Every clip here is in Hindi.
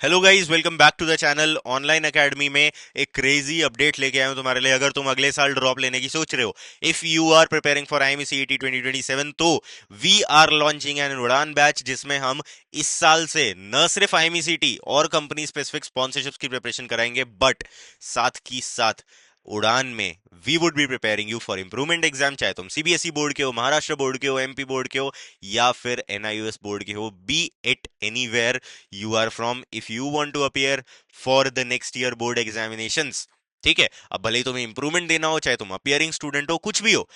Hello guys, welcome back to the channel. Online academy में एक क्रेजी अपडेट लेके आया हूं तुम्हारे लिए। अगर तुम अगले साल ड्रॉप लेने की सोच रहे हो, if you are preparing for IME CET 2027, तो we are launching an Udaan batch, जिसमें हम इस साल से न सिर्फ आईएमई सीईटी और कंपनी स्पेसिफिक स्पॉन्सरशिप्स की प्रिपरेशन कराएंगे, बट साथ की साथ उड़ान में we would be preparing you for improvement exam. चाहे तुम सीबीएसई बोर्ड के हो, महाराष्ट्र बोर्ड के हो, एमपी बोर्ड के हो, या फिर एनआईओएस बोर्ड के हो, B it anywhere you are from, if you want to appear for the next year board examinations। ठीक है, अब भले ही तुम्हें इंप्रूवमेंट देना हो, चाहे तुम अपियरिंग स्टूडेंट हो, कुछ भी हो,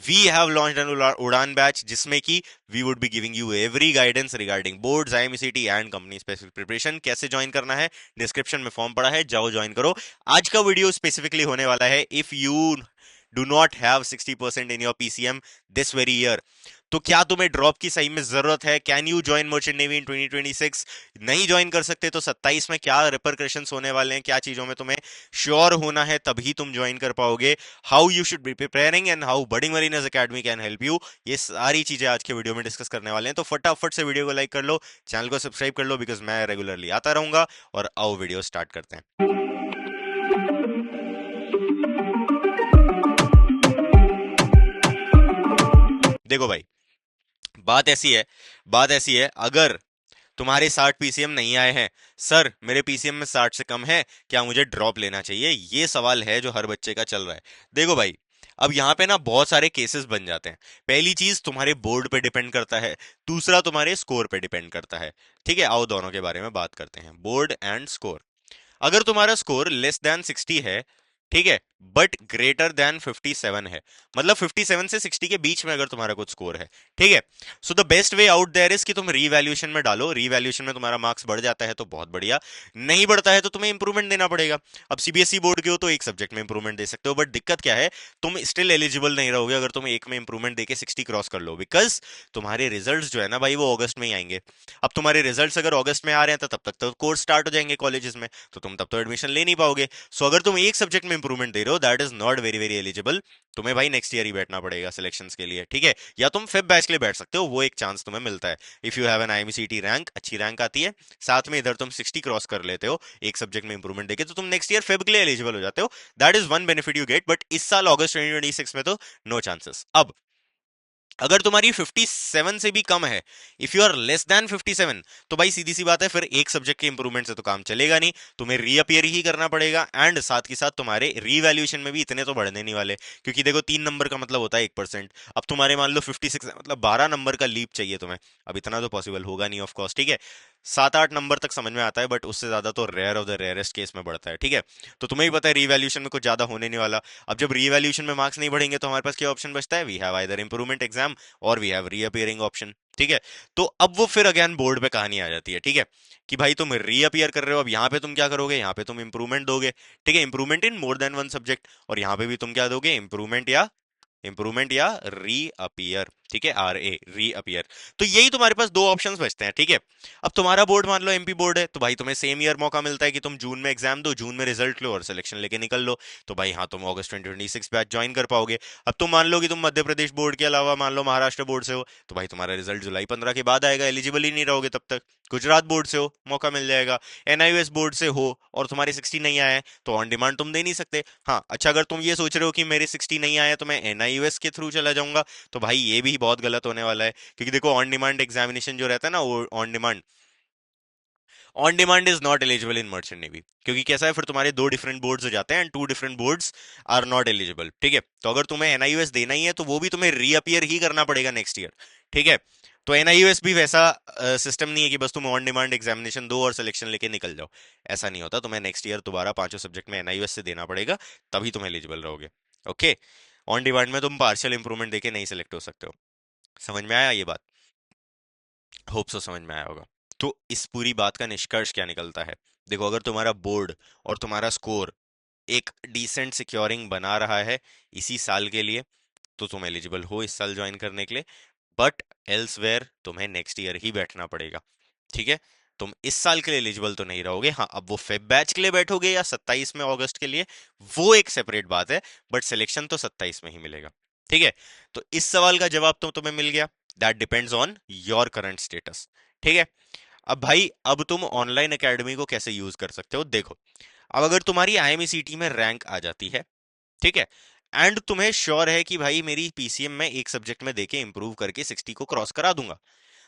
we have launched an Udaan batch, जिसमें कि we would be giving you every guidance regarding boards, IMCT and company specific preparation. कैसे ज्वाइन करना है, डिस्क्रिप्शन में फॉर्म पड़ा है, जाओ ज्वाइन करो। आज का वीडियो स्पेसिफिकली होने वाला है if you do not have 60% in your PCM this very year, तो क्या तुम्हें ड्रॉप की सही में जरूरत है? Can you join merchant navy in 2026? नहीं ज्वाइन कर सकते तो 27 में क्या रिपरकशंस होने वाले हैं, क्या चीजों में तुम्हें श्योर होना है, तभी तुम ज्वाइन कर पाओगे। How you should be preparing and how budding mariners academy can help you, ये सारी चीजें आज के वीडियो में डिस्कस करने वाले हैं। तो फटाफट से वीडियो को लाइक कर लो, चैनल को सब्सक्राइब कर लो, बिकॉज मैं रेगुलरली आता रहूंगा। और आओ वीडियो स्टार्ट करते हैं। देखो भाई, बात ऐसी है बात ऐसी है, अगर तुम्हारे 60 पीसीएम नहीं आए हैं, सर मेरे पीसीएम में 60 से कम है, क्या मुझे ड्रॉप लेना चाहिए? ये सवाल है जो हर बच्चे का चल रहा है। देखो भाई, अब यहाँ पे ना बहुत सारे केसेस बन जाते हैं। पहली चीज तुम्हारे बोर्ड पे डिपेंड करता है, दूसरा तुम्हारे स्कोर पे डिपेंड करता है। ठीक है, आओ दोनों के बारे में बात करते हैं, बोर्ड एंड स्कोर। अगर तुम्हारा स्कोर लेस देन 60 है, ठीक है, बट ग्रेटर देन 57 है, मतलब 57 से 60 के बीच में अगर तुम्हारा कुछ स्कोर है, ठीक है, so the best way out there is कि तुम रीवैल्यूएशन में डालो। रीवैल्यूएशन में तुम्हारा मार्क्स बढ़ जाता है तो बहुत बढ़िया, नहीं बढ़ता है तो तुम्हें इंप्रूवमेंट देना पड़ेगा। अब सीबीएसई बोर्ड के हो तो एक सब्जेक्ट में इंप्रूवमेंट दे सकते हो, बट दिक्कत क्या है, तुम स्टिल एलिजिबल नहीं रहोगे अगर तुम एक में इंप्रूवमेंट देके 60 क्रॉस कर लो, बिकॉज तुम्हारे रिजल्ट्स जो है ना भाई, वो अगस्त में ही आएंगे। अब तुम्हारे रिजल्ट्स अगर अगस्त में आ रहे हैं तो तब तक तो कोर्स स्टार्ट हो जाएंगे कॉलेजेस में, तो तुम तब तो एडमिशन ले नहीं पाओगे। सो अगर तुम एक सब्जेक्ट में इंप्रूवमेंट दे रहे हो, that is not very very eligible. तुम्हें भाई नेक्स्ट ईयर ही बैठना पड़ेगा सिलेक्शंस के लिए, ठीक है, या तुम फेब बैच के लिए बैठ सकते हो, वो एक चांस तुम्हें मिलता है। If you have an IMCT rank, अच्छी रैंक आती है, साथ में इधर तुम 60 क्रॉस कर लेते हो एक सब्जेक्ट में इंप्रूवमेंट देके, तो तुम नेक्स्ट ईयर फेब के लिए एलिजिबल हो जाते हो। That is one benefit you get, but इस साल अगस्त 2026 में तो नो चांसेस। अब अगर तुम्हारी 57 से भी कम है, if you are less than 57, तो भाई सीधी सी बात है, फिर एक सब्जेक्ट के इंप्रूवमेंट से तो काम चलेगा नहीं, तुम्हें रीअपियर ही करना पड़ेगा। एंड साथ के साथ तुम्हारे रीवैल्यूएशन में भी इतने तो बढ़ने नहीं वाले, क्योंकि देखो 3 नंबर का मतलब होता है 1%। अब तुम्हारे मान लो 56 है, मतलब 12 नंबर का लीप चाहिए तुम्हें। अब इतना तो पॉसिबल होगा नहीं ऑफ कोर्स, ठीक है, 7-8 नंबर तक समझ में आता है, बट उससे ज्यादा तो rare of the rarest case में बढ़ता है, ठीक है। तो तुम्हें ही पता है रीवैल्यूएशन में कुछ ज्यादा होने नहीं वाला। अब जब रीवैल्यूएशन में मार्क्स नहीं बढ़ेंगे तो हमारे पास क्या ऑप्शन बचता है? We have either improvement exam और वी हैव रीअपियरिंग ऑप्शन, ठीक है। तो अब वो फिर अगेन बोर्ड पे कहानी आ जाती है, ठीक है, कि भाई तुम रीअपियर कर रहे हो, अब यहाँ पे तुम क्या करोगे? यहाँ पे तुम इंप्रूवमेंट दोगे, ठीक है, improvement in more than one subject, और यहाँ पे भी तुम क्या दोगे? इंप्रूवमेंट या रीअपियर, ठीक है, आर ए रीअपियर। तो यही तुम्हारे पास दो ऑप्शंस बचते हैं, ठीक है। अब तुम्हारा बोर्ड मान लो एमपी बोर्ड है, तो भाई तुम्हें सेम ईयर मौका मिलता है कि तुम जून में एग्जाम दो, जून में रिजल्ट लो और सिलेक्शन लेके निकल लो। तो भाई हाँ, तुम अगस्त 2026 बैच ज्वाइन कर पाओगे। अब तुम मान लो कि तुम मध्य प्रदेश बोर्ड के अलावा मान लो महाराष्ट्र बोर्ड से हो, तो भाई तुम्हारा रिजल्ट जुलाई 15 के बाद आएगा, एलिजिबल ही नहीं रहोगे तब तक। गुजरात बोर्ड से हो, मौका मिल जाएगा। एनआईओएस बोर्ड से हो और तुम्हारे 60 नहीं आए हैं, तो ऑन डिमांड तुम दे नहीं सकते। हाँ अच्छा, अगर तुम ये सोच रहे हो कि मेरे 60 नहीं आया तो मैं एनआईओएस के थ्रू चला जाऊंगा, तो भाई ये भी बहुत गलत होने वाला है, क्योंकि देखो ऑन डिमांड एग्जामिनेशन जो रहता है ना, वो on demand is not eligible in merchant navy. क्योंकि कैसा है, फिर तुम्हारे दो डिफरेंट बोर्ड्स हो जाते हैं and two different boards are not eligible, ठीक है। तो अगर तुम्हें एनआईयूएस देना ही है तो वो भी तुम्हें रीअपियर ही करना पड़ेगा नेक्स्ट ईयर, ठीक है। तो एनआईयूएस भी वैसा सिस्टम नहीं है कि बस तुम ऑन डिमांड एग्जामिनेशन दो और सिलेक्शन लेके निकल जाओ। ऐसा नहीं होता, तुम्हें नेक्स्ट ईयर दोबारा पांचों सब्जेक्ट में एनआईयूएस से देना पड़ेगा, तभी तुम एलिजिबल रहोगे। ओके, ऑन डिमांड में तुम पार्शियल इंप्रूवमेंट देके नहीं सिलेक्ट हो सकते हो। समझ में आया ये बात? होप सो समझ में आया होगा। तो इस पूरी बात का निष्कर्ष क्या निकलता है? देखो, अगर तुम्हारा बोर्ड और तुम्हारा स्कोर एक डिसेंट सिक्योरिंग बना रहा है इसी साल के लिए, तो तुम एलिजिबल हो इस साल ज्वाइन करने के लिए। बट एल्सवेयर तुम्हें नेक्स्ट ईयर ही बैठना पड़ेगा, ठीक है। तुम इस साल के लिए एलिजिबल तो नहीं रहोगे। हाँ, अब वो फेब बैच के लिए बैठोगे या 27 में अगस्त के लिए, वो एक सेपरेट बात है, बट सिलेक्शन तो 27 में ही मिलेगा, ठीक है। तो इस सवाल का जवाब तो तुम्हें मिल गया, that depends on your current status, ठीक है। अब भाई, अब तुम ऑनलाइन एकेडमी को कैसे यूज कर सकते हो, देखो। अब अगर तुम्हारी आईएमईसीटी में रैंक आ जाती है, ठीक है, एंड तुम्हें श्योर है कि भाई मेरी पीसीएम में एक सब्जेक्ट में देके इंप्रूव करके 60 को क्रॉस करा दूंगा,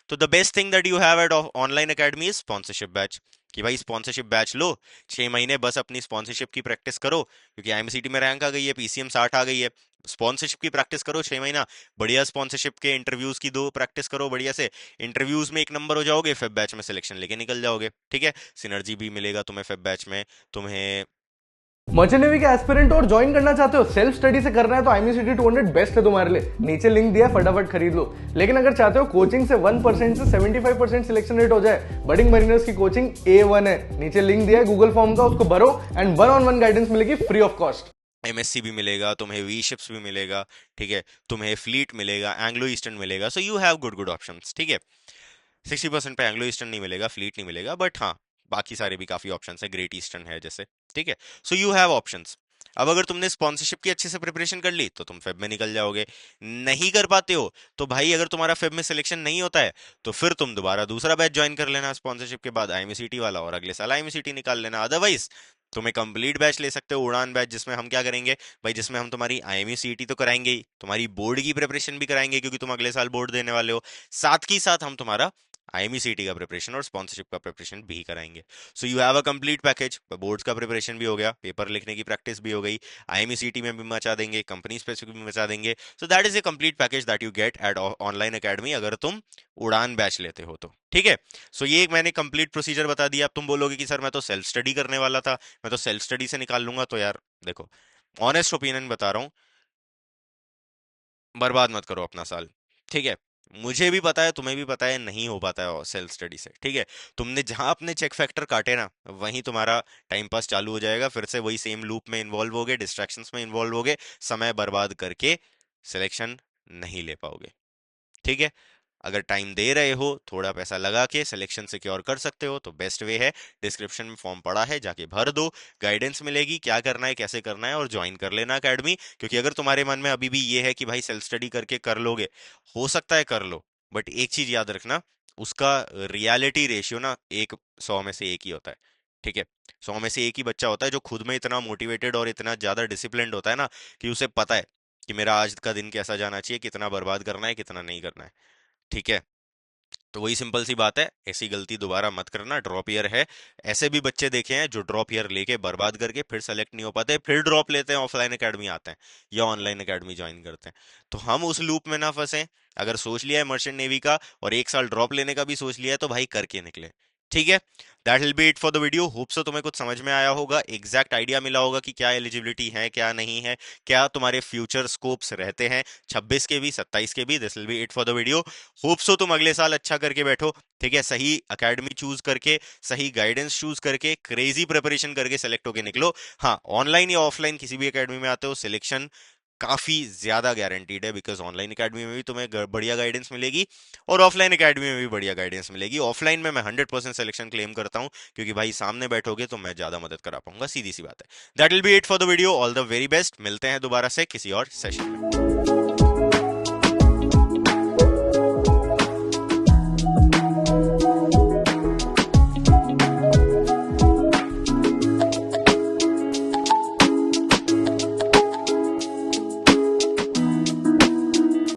तो the best thing that you have at online academy is sponsorship batch. कि भाई स्पॉन्सरशिप बैच लो, 6 महीने बस अपनी स्पॉन्सरशिप की प्रैक्टिस करो, क्योंकि आईएमसीटी में रैंक आ गई है, पीसीएम 60 आ गई है। स्पॉन्सरशिप की प्रैक्टिस करो 6 महीना, बढ़िया स्पॉन्सरशिप के इंटरव्यूज की दो प्रैक्टिस करो बढ़िया से, इंटरव्यूज में एक नंबर हो जाओगे, फेब बैच में सिलेक्शन लेके निकल जाओगे, ठीक है। सिनर्जी भी मिलेगा तुम्हें फेब बैच में, तुम्हें। मर्चेंट नेवी के एस्पिरेंट और ज्वाइन करना चाहते हो, सेल्फ स्टडी से करना है, तो आईएमसीटी 200 बेस्ट है तुम्हारे लिए। नीचे लिंक दिया है, फटाफट खरीद लो। लेकिन अगर चाहते हो कोचिंग से 1% से 75% सिलेक्शन रेट हो जाए, बडिंग मरीनर्स की कोचिंग A1 है। नीचे लिंक दिया है गूगल फॉर्म का, उसको भरो एंड 1-on-1 गाइडेंस मिलेगी फ्री ऑफ कॉस्ट। एमएससी भी मिलेगा तुम्हें, वी शिप्स भी मिलेगा, ठीक है, तुम्हें फ्लीट मिलेगा, एंग्लो ईस्टर्न मिलेगा, so you have good good options, ठीक है। 60% पे एंग्लो ईस्टर्न नहीं मिलेगा, फ्लीट नहीं मिलेगा, बट हाँ, बाकी सारे भी काफी ऑप्शन है, ग्रेट ईस्टर्न है जैसे, ठीक है। So you have options. अब अगर तुमने स्पॉन्सरशिप की अच्छे से प्रिपरेशन कर ली तो तुम फेब में निकल जाओगे। नहीं कर पाते हो तो भाई, अगर तुम्हारा फेब में सिलेक्शन नहीं होता है तो फिर तुम दोबारा दूसरा बैच ज्वाइन कर लेना स्पॉन्सरशिप के बाद, आईएमसीटी वाला, और अगले साल आईएमसीटी निकाल लेना। अदरवाइज तुम्हें कंप्लीट बैच ले सकते हो, उड़ान बैच, जिसमें हम क्या करेंगे भाई, जिसमें हम तुम्हारी आईएमसीटी तो कराएंगे ही, तुम्हारी बोर्ड की प्रिपरेशन भी कराएंगे, क्योंकि तुम अगले साल बोर्ड देने वाले हो, साथ ही साथ हम तुम्हारा आईएमईसीटी का प्रिपरेशन और स्पॉन्सरशिप का प्रिपरेशन भी कराएंगे। So you have a complete package, boards का प्रिपरेशन भी हो गया, पेपर लिखने की प्रैक्टिस भी हो गई, आईएमईसीटी में भी मचा देंगे, कंपनी स्पेसिफिक भी मचा देंगे। So that is a complete package that you get at online academy, अगर तुम उड़ान बैच लेते हो तो, ठीक है। सो ये मैंने कंप्लीट प्रोसीजर बता दिया। अब तुम बोलोगे कि सर मैं तो सेल्फ स्टडी करने वाला था, मैं तो सेल्फ स्टडी से निकाल लूंगा, तो यार देखो, ऑनेस्ट ओपिनियन बता रहा हूँ, बर्बाद मत करो अपना साल, ठीक है। मुझे भी पता है, तुम्हें भी पता है, नहीं हो पाता है सेल्फ स्टडी से, ठीक है। तुमने जहां अपने चेक फैक्टर काटे ना, वहीं तुम्हारा टाइम पास चालू हो जाएगा, फिर से वही सेम लूप में इन्वॉल्व होगे, डिस्ट्रैक्शंस में इन्वॉल्व होगे, समय बर्बाद करके सिलेक्शन नहीं ले पाओगे, ठीक है। अगर टाइम दे रहे हो, थोड़ा पैसा लगा के सिलेक्शन सिक्योर कर सकते हो, तो बेस्ट वे है, डिस्क्रिप्शन में फॉर्म पड़ा है, जाके भर दो, गाइडेंस मिलेगी क्या करना है कैसे करना है, और ज्वाइन कर लेना एकेडमी। क्योंकि अगर तुम्हारे मन में अभी भी ये है कि भाई सेल्फ स्टडी करके कर लोगे, हो सकता है कर लो, बट एक चीज याद रखना, उसका रियलिटी रेशियो ना 100 में से 1 ही होता है, ठीक है। 100 में से 1 ही बच्चा होता है जो खुद में इतना मोटिवेटेड और इतना ज्यादा डिसिप्लिन्ड होता है ना, कि उसे पता है कि मेरा आज का दिन कैसा जाना चाहिए, कितना बर्बाद करना है, कितना नहीं करना है, ठीक है। तो वही सिंपल सी बात है, ऐसी गलती दोबारा मत करना, ड्रॉप ईयर है। ऐसे भी बच्चे देखे हैं जो ड्रॉप ईयर लेके बर्बाद करके फिर सेलेक्ट नहीं हो पाते, फिर ड्रॉप लेते हैं, ऑफलाइन एकेडमी आते हैं या ऑनलाइन एकेडमी ज्वाइन करते हैं। तो हम उस लूप में ना फंसे। अगर सोच लिया है मर्चेंट नेवी का और एक साल ड्रॉप लेने का भी सोच लिया है, तो भाई करके निकले, ठीक है। That will be it for the video. Hope so तुम्हें कुछ समझ में आया होगा, एग्जैक्ट आइडिया मिला होगा कि क्या एलिजिबिलिटी है क्या नहीं है, क्या तुम्हारे फ्यूचर स्कोप्स रहते हैं 26 के भी 27 के भी। This will be it for the video. Hope so तुम अगले साल अच्छा करके बैठो, ठीक है, सही एकेडमी चूज करके, सही गाइडेंस चूज करके, क्रेजी प्रिपरेशन करके सेलेक्ट होके निकलो। हाँ, ऑनलाइन या ऑफलाइन किसी भी एकेडमी में आते हो, सिलेक्शन काफी ज्यादा गारंटीड है, बिकॉज ऑनलाइन एकेडमी में भी तुम्हें बढ़िया गाइडेंस मिलेगी और ऑफलाइन एकेडमी में भी बढ़िया गाइडेंस मिलेगी। ऑफलाइन में मैं 100% सिलेक्शन क्लेम करता हूं, क्योंकि भाई सामने बैठोगे तो मैं ज्यादा मदद करा पाऊंगा, सीधी सी बात है। That will be it for the video. All the very best, मिलते हैं दोबारा से किसी और सेशन में।